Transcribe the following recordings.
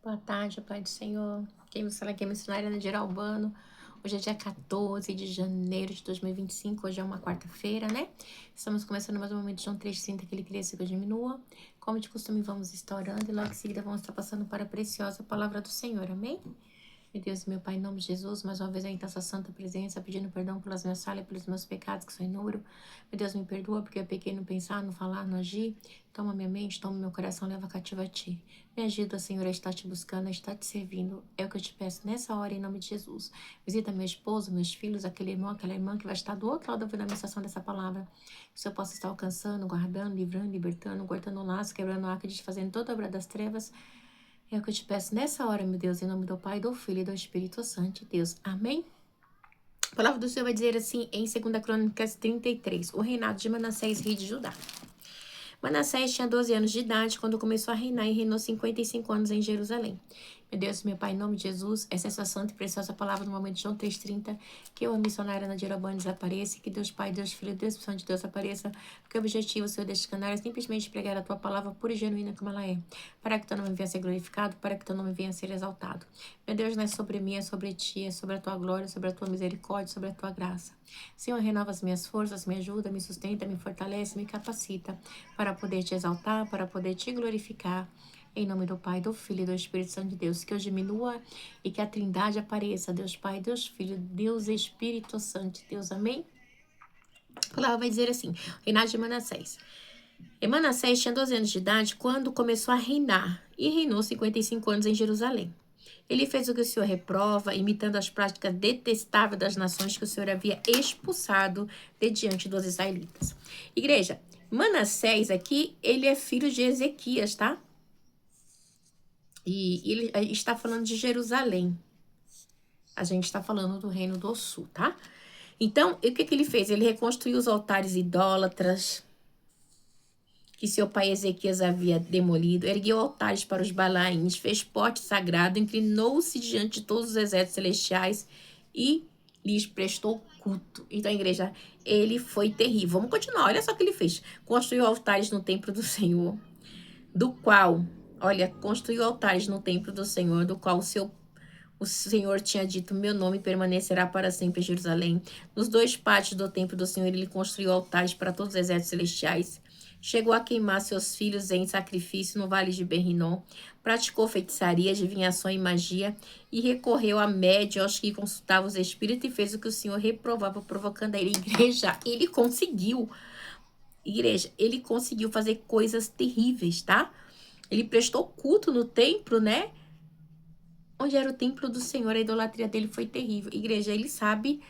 Boa tarde, Pai do Senhor. Quem me fala aqui é a missionária Nadir Albano. Hoje é dia 14 de janeiro de 2025. Hoje é uma quarta-feira, né? Estamos começando mais um momento de João 3,30, que ele cresça que eu diminua. Como de costume, vamos estar orando e logo em seguida vamos estar passando para a preciosa palavra do Senhor. Amém? Meu Deus e meu Pai, em nome de Jesus, mais uma vez aí está essa santa presença, pedindo perdão pelas minhas falhas, pelos meus pecados, que são inúmeros. Meu Deus, me perdoa porque eu pequei no pensar, no falar, no agir. Toma minha mente, toma meu coração, leva cativo a Ti. Me ajuda, Senhor, a estar te buscando, a estar te servindo. É o que eu te peço nessa hora, em nome de Jesus. Visita meu esposo, meus filhos, aquele irmão, aquela irmã que vai estar do outro lado ouvindo a ministração dessa palavra. Que o Senhor possa estar alcançando, guardando, livrando, libertando, cortando o laço, quebrando o arco, desfazendo toda a obra das trevas. É o que eu te peço nessa hora, meu Deus, em nome do Pai, do Filho e do Espírito Santo, Deus. Amém? A palavra do Senhor vai dizer assim, em 2 Crônicas 33, o reinado de Manassés, rei de Judá. Manassés tinha 12 anos de idade quando começou a reinar e reinou 55 anos em Jerusalém. Meu Deus, meu Pai, em nome de Jesus, essa é a santa e preciosa palavra no momento de João 3,30, que eu, a missionária Nadir Albano, desapareça, que Deus Pai, Deus Filho, Deus Santo de Deus apareça, porque o objetivo, Senhor, deste canal é simplesmente pregar a Tua palavra pura e genuína como ela é, para que Teu nome venha a ser glorificado, para que Teu nome venha a ser exaltado. Meu Deus, não é sobre mim, é sobre Ti, é sobre a Tua glória, sobre a Tua misericórdia, sobre a Tua graça. Senhor, renova as minhas forças, me ajuda, me sustenta, me fortalece, me capacita para poder Te exaltar, para poder Te glorificar. Em nome do Pai, do Filho e do Espírito Santo de Deus, que eu diminua e que a Trindade apareça, Deus Pai, Deus Filho, Deus Espírito Santo de Deus, amém? A palavra vai dizer assim, reinado de Manassés. E Manassés tinha 12 anos de idade quando começou a reinar, e reinou 55 anos em Jerusalém. Ele fez o que o Senhor reprova, imitando as práticas detestáveis das nações que o Senhor havia expulsado de diante dos israelitas. Igreja, Manassés aqui, ele é filho de Ezequias, tá? E ele está falando de Jerusalém. A gente está falando do Reino do Sul, tá? Então, o que ele fez? Ele reconstruiu os altares idólatras que seu pai Ezequias havia demolido, ergueu altares para os Balaíns, fez pote sagrado, inclinou-se diante de todos os exércitos celestiais e lhes prestou culto. Então, igreja, ele foi terrível. Vamos continuar, olha só o que ele fez. Construiu altares no templo do Senhor, do qual, olha, construiu altares no templo do Senhor, do qual o Senhor tinha dito, meu nome permanecerá para sempre em Jerusalém. Nos dois pátios do templo do Senhor, ele construiu altares para todos os exércitos celestiais. Chegou a queimar seus filhos em sacrifício no vale de Berrinom. Praticou feitiçaria, adivinhação e magia. E recorreu a médium aos que consultavam os espíritos e fez o que o Senhor reprovava, provocando a ele. Igreja, ele conseguiu fazer coisas terríveis, tá? Ele prestou culto no templo, né? Onde era o templo do Senhor, a idolatria dele foi terrível. Igreja, ele sabe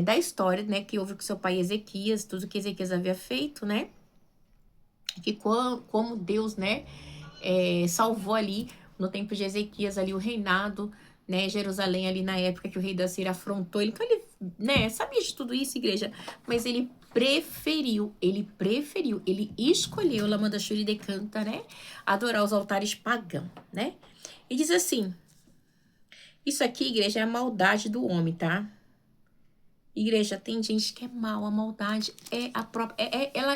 da história, né? Que houve com seu pai Ezequias, tudo que Ezequias havia feito, né? Que como Deus, né? Salvou ali, no tempo de Ezequias, ali o reinado, né? Jerusalém, ali na época que o rei da Síria afrontou ele. Então ele, né? Sabia de tudo isso, igreja. Mas ele ele escolheu, Lamanda Shuri decanta, né? Adorar os altares pagãos, né? E diz assim, isso aqui, igreja, é a maldade do homem, tá? Igreja, tem gente que é mal, a maldade é a própria,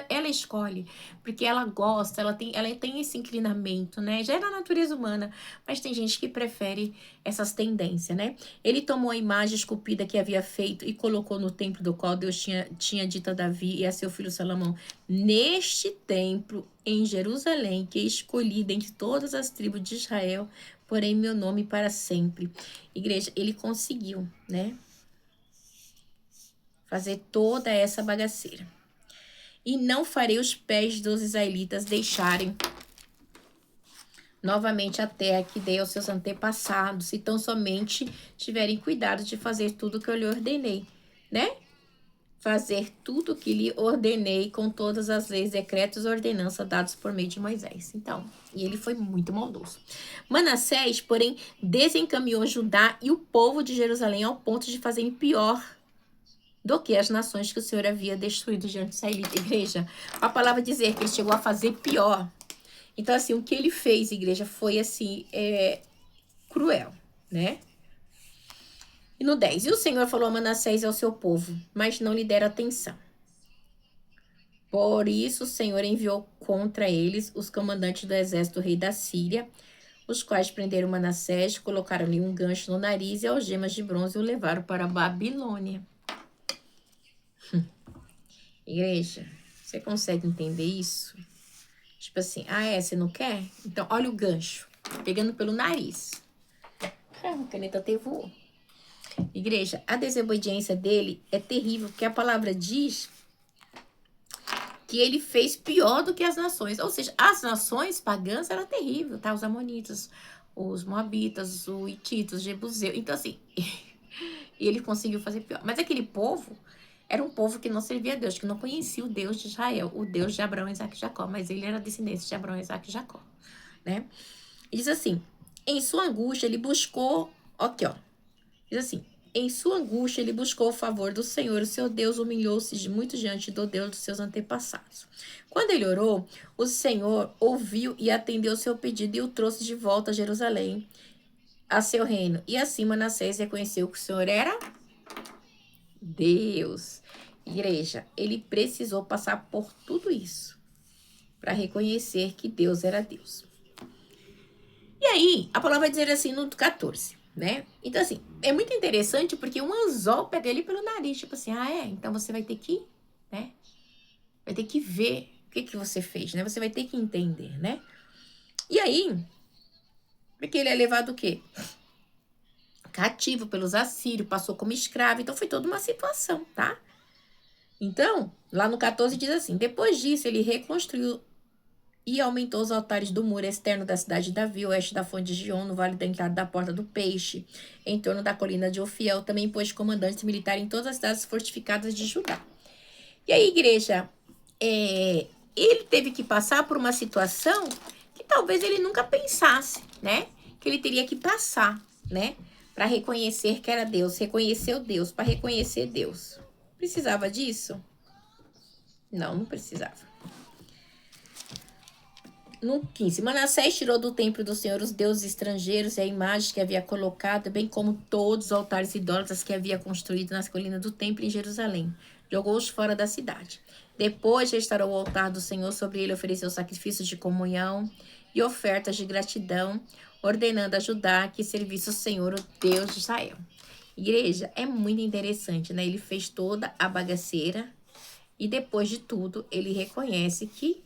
ela escolhe, porque ela gosta, ela tem esse inclinamento, né? Já é da natureza humana, mas tem gente que prefere essas tendências, né? Ele tomou a imagem esculpida que havia feito e colocou no templo do qual Deus tinha dito a Davi e a seu filho Salomão. Neste templo, em Jerusalém, que escolhi dentre todas as tribos de Israel, porém meu nome para sempre. Igreja, ele conseguiu, né? Fazer toda essa bagaceira. E não farei os pés dos israelitas deixarem novamente a terra que dei aos seus antepassados, se tão somente tiverem cuidado de fazer tudo o que eu lhe ordenei, né? Fazer tudo o que lhe ordenei com todas as leis, decretos e ordenanças dados por meio de Moisés. Então, e ele foi muito maldoso. Manassés, porém, desencaminhou Judá e o povo de Jerusalém ao ponto de fazerem pior do que as nações que o Senhor havia destruído diante de israelita. Igreja, a palavra dizer que ele chegou a fazer pior. Então, assim, o que ele fez, igreja, foi, assim, cruel, né? E no 10, e o Senhor falou a Manassés e ao seu povo, mas não lhe deram atenção. Por isso o Senhor enviou contra eles os comandantes do exército do rei da Síria, os quais prenderam Manassés, colocaram-lhe um gancho no nariz e algemas de bronze e o levaram para a Babilônia. Igreja, você consegue entender isso? Tipo assim, você não quer? Então, olha o gancho, pegando pelo nariz. A caneta até voou. Igreja, a desobediência dele é terrível, porque a palavra diz que ele fez pior do que as nações. Ou seja, as nações pagãs eram terríveis, tá? Os amonitas, os moabitas, os hititas, os jebuseus. Então, assim, e ele conseguiu fazer pior. Mas aquele povo era um povo que não servia a Deus, que não conhecia o Deus de Israel, o Deus de Abraão, Isaac e Jacó. Mas ele era descendente de Abraão, Isaac e Jacó, né? E diz assim, em sua angústia ele buscou, aqui ó, diz assim, em sua angústia ele buscou o favor do Senhor, o seu Deus humilhou-se muito diante do Deus dos seus antepassados. Quando ele orou, o Senhor ouviu e atendeu seu pedido e o trouxe de volta a Jerusalém, a seu reino. E assim Manassés reconheceu que o Senhor era Deus. Igreja, ele precisou passar por tudo isso para reconhecer que Deus era Deus. E aí, a palavra vai dizer assim no 14, né? Então, assim, é muito interessante porque um anzol pega ele pelo nariz, tipo assim, então você vai ter que, né? Vai ter que ver o que você fez, né? Você vai ter que entender, né? E aí, porque ele é levado o quê? Cativo pelos assírios, passou como escravo, então foi toda uma situação, tá? Então, lá no 14 diz assim, depois disso ele reconstruiu e aumentou os altares do muro externo da cidade de Davi, oeste da fonte de Gion, no vale da entrada da Porta do Peixe, em torno da colina de Ofiel, também pôs comandantes militares em todas as cidades fortificadas de Judá. E a igreja, ele teve que passar por uma situação que talvez ele nunca pensasse, né? Que ele teria que passar, né? Para reconhecer que era Deus, reconhecer o Deus, para reconhecer Deus. Precisava disso? Não, não precisava. No 15, Manassés tirou do templo do Senhor os deuses estrangeiros e a imagem que havia colocado, bem como todos os altares idólatras que havia construído nas colinas do templo em Jerusalém. Jogou-os fora da cidade. Depois restaurou o altar do Senhor, sobre ele ofereceu sacrifícios de comunhão e ofertas de gratidão, ordenando a Judá que servisse o Senhor, o Deus de Israel. Igreja, é muito interessante, né? Ele fez toda a bagaceira e depois de tudo, ele reconhece que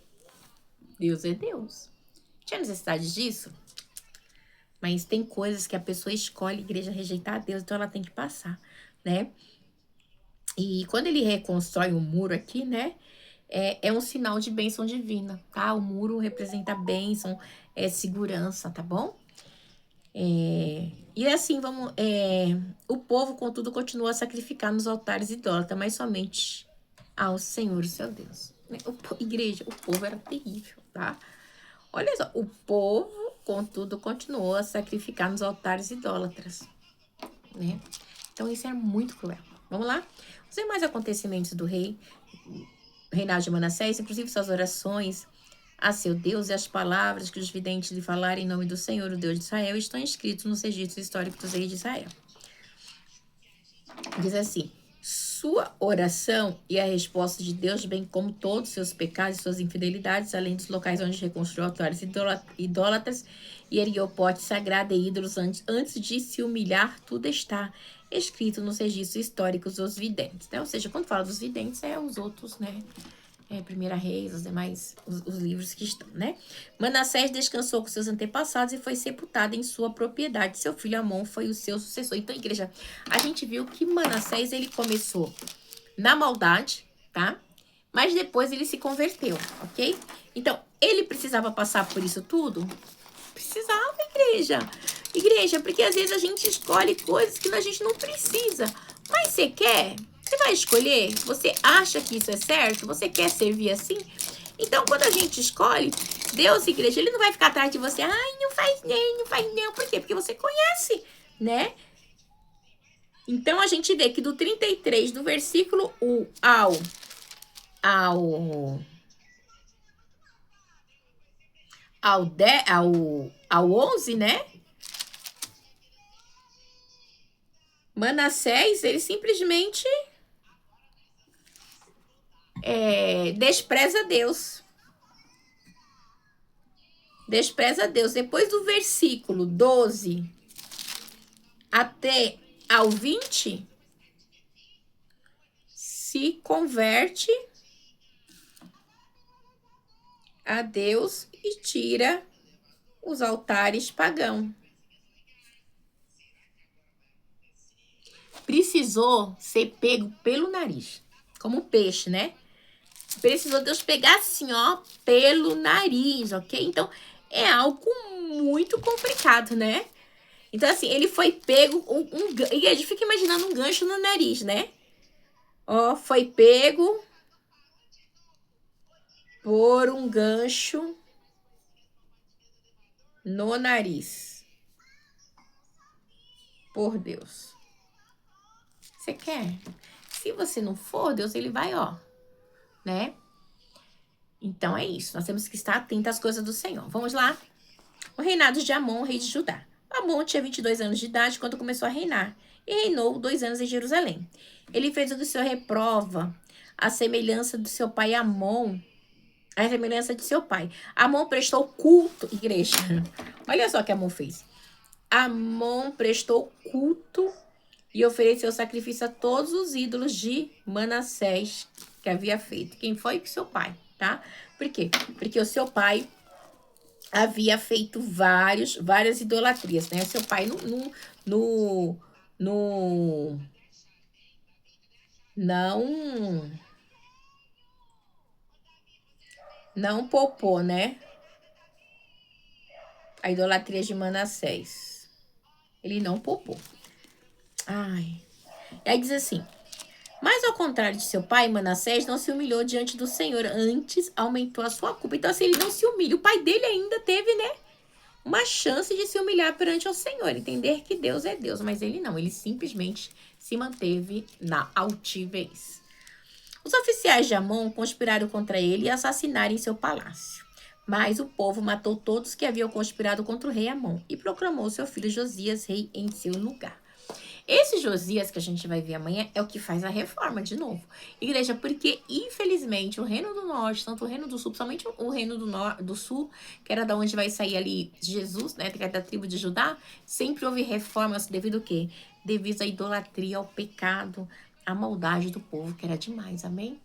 Deus é Deus. Tinha necessidade disso? Mas tem coisas que a pessoa escolhe, a igreja, rejeitar a Deus, então ela tem que passar, né? E quando ele reconstrói o muro aqui, né? É um sinal de bênção divina, tá? O muro representa bênção, segurança, tá bom? E assim, o povo, contudo, continua a sacrificar nos altares idólatras, mas somente ao Senhor, o seu Deus. Igreja, o povo era terrível, tá? Olha só, o povo, contudo, continuou a sacrificar nos altares idólatras, né? Então, isso era muito cruel. Vamos lá? Os demais acontecimentos do reinado de Manassés, inclusive suas orações a seu Deus e as palavras que os videntes lhe falaram em nome do Senhor, o Deus de Israel, estão escritos nos registros históricos dos reis de Israel. Diz assim, sua oração e a resposta de Deus, bem como todos os seus pecados e suas infidelidades, além dos locais onde reconstruiu altares idólatras e ergueu pote sagrado e ídolos antes de se humilhar, tudo está escrito nos registros históricos dos videntes, né? Ou seja, quando fala dos videntes, os outros, né? Primeira Reis, os demais, os livros que estão, né? Manassés descansou com seus antepassados e foi sepultado em sua propriedade. Seu filho Amon foi o seu sucessor. Então, igreja, a gente viu que Manassés, ele começou na maldade, tá? Mas depois ele se converteu, ok? Então, ele precisava passar por isso tudo? Precisava, igreja. Igreja, porque às vezes a gente escolhe coisas que a gente não precisa. Mas você quer? Você vai escolher? Você acha que isso é certo? Você quer servir assim? Então, quando a gente escolhe, Deus, igreja, ele não vai ficar atrás de você. Ai, não faz nem, não faz não. Por quê? Porque você conhece, né? Então, a gente vê que do 33, do versículo 1 ao 11, né? Manassés, ele simplesmente despreza Deus. despreza Deus. Depois do versículo 12 até ao 20, se converte a Deus e tira os altares pagãos. Precisou ser pego pelo nariz, como peixe, né? Precisou Deus pegar assim, ó, pelo nariz, ok? Então, é algo muito complicado, né? Então, assim, ele foi pego, e a gente fica imaginando um gancho no nariz, né? Ó, foi pego por um gancho no nariz. Por Deus. Você quer? Se você não for, Deus, ele vai, ó, né? Então, é isso. Nós temos que estar atentos às coisas do Senhor. Vamos lá? O reinado de Amon, rei de Judá. Amon tinha 22 anos de idade quando começou a reinar, e reinou 2 anos em Jerusalém. Ele fez o que o Senhor reprova, a semelhança do seu pai Amon, a semelhança de seu pai. Amon prestou culto, igreja. Olha só o que Amon fez. Amon prestou culto e ofereceu sacrifício a todos os ídolos de Manassés que havia feito. Quem foi? Seu pai, tá? Por quê? Porque o seu pai havia feito várias idolatrias, né? Seu pai não poupou, né? A idolatria de Manassés. Ele não poupou. Ai. E aí diz assim: mas ao contrário de seu pai, Manassés não se humilhou diante do Senhor, antes aumentou a sua culpa. Então, assim, ele não se humilha. O pai dele ainda teve, né, uma chance de se humilhar perante o Senhor, entender que Deus é Deus, mas ele não, ele simplesmente se manteve na altivez. Os oficiais de Amon conspiraram contra ele e assassinaram em seu palácio. Mas o povo matou todos que haviam conspirado contra o rei Amon e proclamou seu filho Josias rei em seu lugar. Esse Josias que a gente vai ver amanhã é o que faz a reforma de novo. Igreja, porque infelizmente o reino do norte, tanto o reino do sul, principalmente o reino do sul, que era da onde vai sair ali Jesus, né, que é da tribo de Judá, sempre houve reformas devido ao quê? Devido à idolatria, ao pecado, à maldade do povo, que era demais, amém?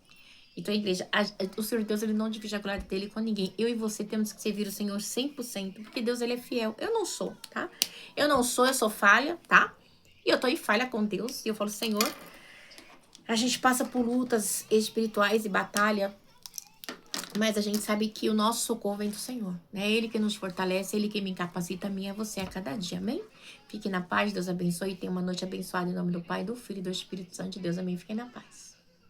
Então, a igreja, o Senhor Deus, ele não divide a glória dele com ninguém. Eu e você temos que servir o Senhor 100%, porque Deus, ele é fiel. Eu não sou, tá? Eu sou falha, tá? E eu tô em falha com Deus. E eu falo, Senhor, a gente passa por lutas espirituais e batalha, mas a gente sabe que o nosso socorro vem do Senhor, né? É Ele que nos fortalece, Ele que me capacita, a mim e a você a cada dia, amém? Fique na paz, Deus abençoe e tenha uma noite abençoada em nome do Pai, do Filho e do Espírito Santo de Deus, amém? Fiquem na paz.